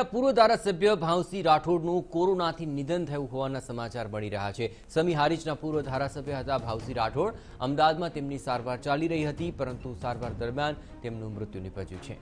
પૂર્વ ધારાસભ્ય ભાવસિંહ રાઠોડનું કોરોનાથી નિધન થયું હોવાના સમાચાર મળી રહ્યા છે। સમી હારીજના પૂર્વ ધારાસભ્ય હતા ભાવસિંહ રાઠોડ। અમદાવાદમાં તેમની સારવાર ચાલી રહી હતી, પરંતુ સારવાર દરમિયાન તેમનું મૃત્યુ નિપજ્યું છે।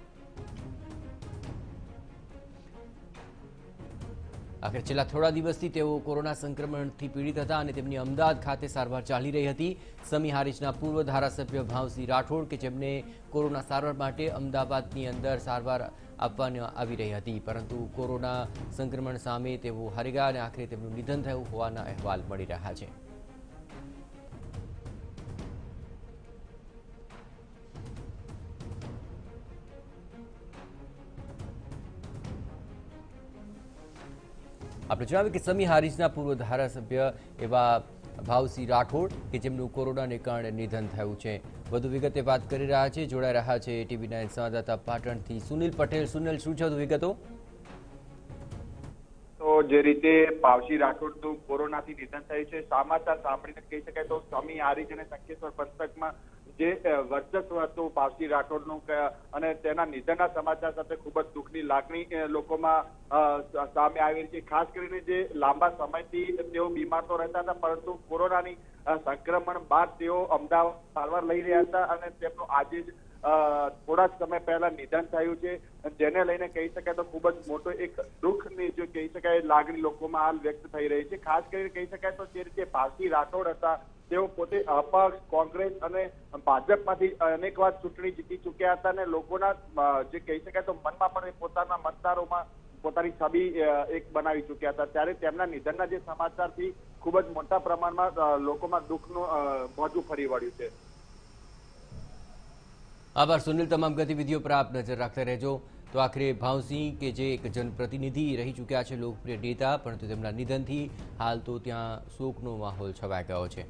આખરે છેલ્લા થોડા દિવસથી તેઓ કોરોના સંક્રમણથી પીડિત હતા અને તેમની અમદાવાદ ખાતે સારવાર ચાલી રહી હતી। સમી હારીજના પૂર્વ ધારાસભ્ય ભાવસિંહ રાઠોડ કે જેમને કોરોના સારવાર માટે અમદાવાદની અંદર સારવાર આપવામાં આવી રહી હતી, પરંતુ કોરોના સંક્રમણ સામે તેઓ હારી ગયા અને આખરે તેમનું નિધન થયું હોવાના અહેવાલ મળી રહ્યા છે। આપણે જણાવ્યું કે સમી હારીજના પૂર્વ ધારાસભ્ય એવા ભાવસિંહ રાઠોડ કે જેમનું કોરોનાને કારણે નિધન થયું છે। વધુ વિગતે વાત કરી રહ્યા છે, જોડાઈ રહ્યા છે TV9 સંવાદદાતા પાટણથી સુનિલ પટેલ। સુનિલ, શું છે વધુ વિગતો? તો જે રીતે ભાવસિંહ રાઠોડનું કોરોનાથી નિધન થયું છે, સમાચાર સાંભળીને કહી શકાય તો સમી હારીજ અને શંખેશ્વર પંથકમાં જે વર્ચસ્વ હતું ભાવસિંહ રાઠોડનું અને તેના નિધનના સમાચાર સાથે ખૂબ જ દુઃખની લાગણી લોકોમાં સામે આવી રહી છે। ખાસ કરીને જે લાંબા સમયથી તેઓ બીમાર તો રહેતા હતા, પરંતુ કોરોનાની સંક્રમણ બાદ તેઓ અમદાવાદ સારવાર લઈ રહ્યા હતા અને તેમનું આજે જ થોડા જ સમય પહેલા નિધન થયું છે, જેને લઈને કહી શકાય તો ખૂબ જ મોટો એક દુઃખની જો કહી શકાય લાગણી લોકોમાં હાલ વ્યક્ત થઈ રહી છે। ખાસ કરીને કહી શકાય તો જે રીતે ભાવસિંહ રાઠોડ હતા, તેઓ પોતે અપક્ષ, કોંગ્રેસ અને ભાજપમાંથી અનેક વાર ચૂંટણી જીતી ચૂક્યા હતા અને લોકોના જે કહી શકાય તો મનમાં પણ પોતાના મતદારોમાં પોતાની છબી એક બનાવી ચૂક્યા હતા। ત્યારે તેમના નિધનના જે સમાચારથી ખૂબ જ મોટા પ્રમાણમાં લોકોમાં દુઃખનું મોજું ફરી વળ્યું છે। આભાર સુનિલ, તમામ ગતિવિધિઓ પર આપ નજર રાખતા રહેજો। તો આખરે ભાવસિંહ કે જે એક જનપ્રતિનિધિ રહી ચૂક્યા છે, લોકપ્રિય નેતા, પરંતુ તેમના નિધનથી હાલ તો ત્યાં શોકનો માહોલ છવાઈ ગયો છે।